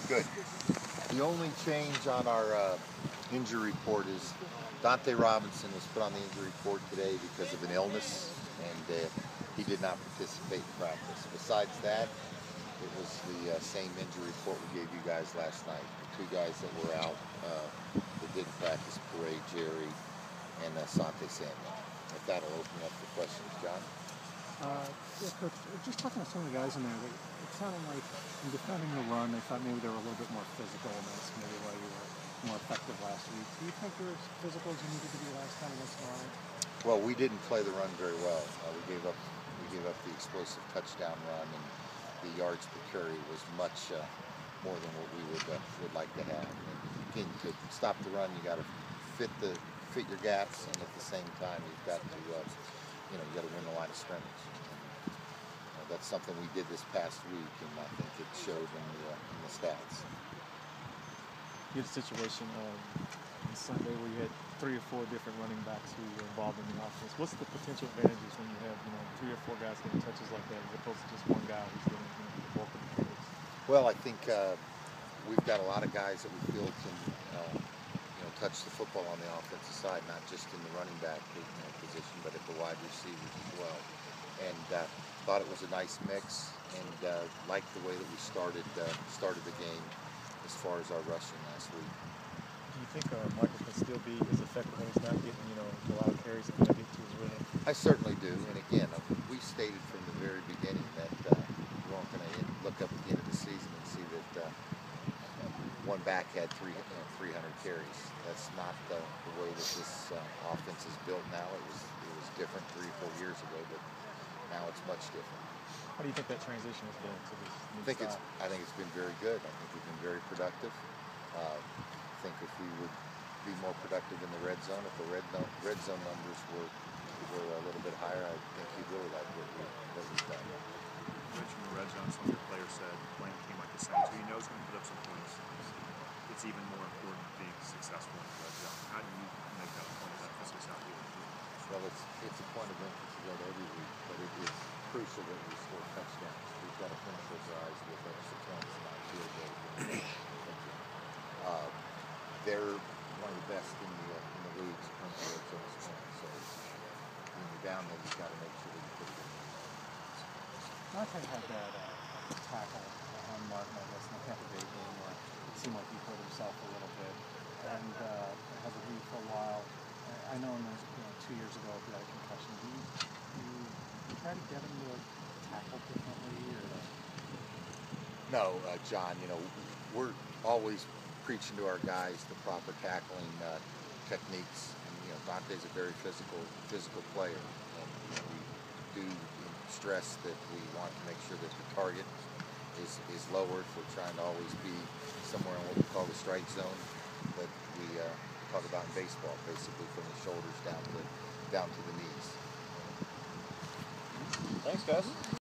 Good. The only change on our injury report is Dante Robinson was put on the injury report today because of an illness, and he did not participate in practice. Besides that, it was the same injury report we gave you guys last night. The two guys that were out that didn't practice, Parade Jerry and Sante Samuel. If that'll open up for questions, John. Yeah, Coach, just talking to some of the guys in there, it sounded like in defending the run, they thought maybe they were a little bit more physical, and that's maybe why you were more effective last week. Do you think you were as physical as you needed to be last time against the Lions? Well, we didn't play the run very well. We gave up the explosive touchdown run, and the yards per carry was much more than what we would like to have. And again, to stop the run, you got to fit your gaps, and at the same time, you've got to you got to win the line of scrimmage. That's something we did this past week, and I think it showed in the stats. You had a situation on Sunday where you had 3 or 4 different running backs who were involved in the offense. What's the potential advantages when you have 3 or 4 guys getting touches like that, as opposed to just one guy who's getting the bulk of the carries? Well, I think we've got a lot of guys that we feel can touch the football on the offensive side, not just in the running back position, but at the wide receivers as well. And thought it was a nice mix, and liked the way that we started the game as far as our rushing last week. Do you think Michael can still be as effective when he's not getting a lot of carries and not get to his rhythm? I certainly do. And again, we stated from the very beginning that we weren't going to look up at the end of the season and see that one back had 300 carries. That's not the way that this offense is built now. It was different 3 or 4 years ago, but now it's much different. How do you think that transition has been to this new style? I think it's been very good. I think we've been very productive. I think if we would be more productive in the red zone, if the red zone numbers were a little bit higher, I think you'd really like what we've done. You mentioned the red zone. Some of your players said playing a team like the Saints, who you know is going to put up some points. It's even more important being successful in the red zone. How do you make that a point of emphasis out here? Well, it's a point of emphasis that every week, but it is crucial that we score touchdowns. We've got to finish our drives with extra points, not field goals. They're one of the best in the league in terms of red zone points. So when you're down there, you've got to make sure that you put it in. Dante had that tackle on Martin, I guess, in the Tampa Bay game where it seemed like he hurt himself a little bit, and has a knee for a while. I know in those 2 years ago he had a concussion. Do you try to get him to tackle differently? No, John. We're always preaching to our guys the proper tackling techniques. And Dante's a very physical player, and we do stress that we want to make sure that the target is lowered. We're trying to always be somewhere in what we call the strike zone that we talk about in baseball, basically from the shoulders down to the knees. Thanks, guys.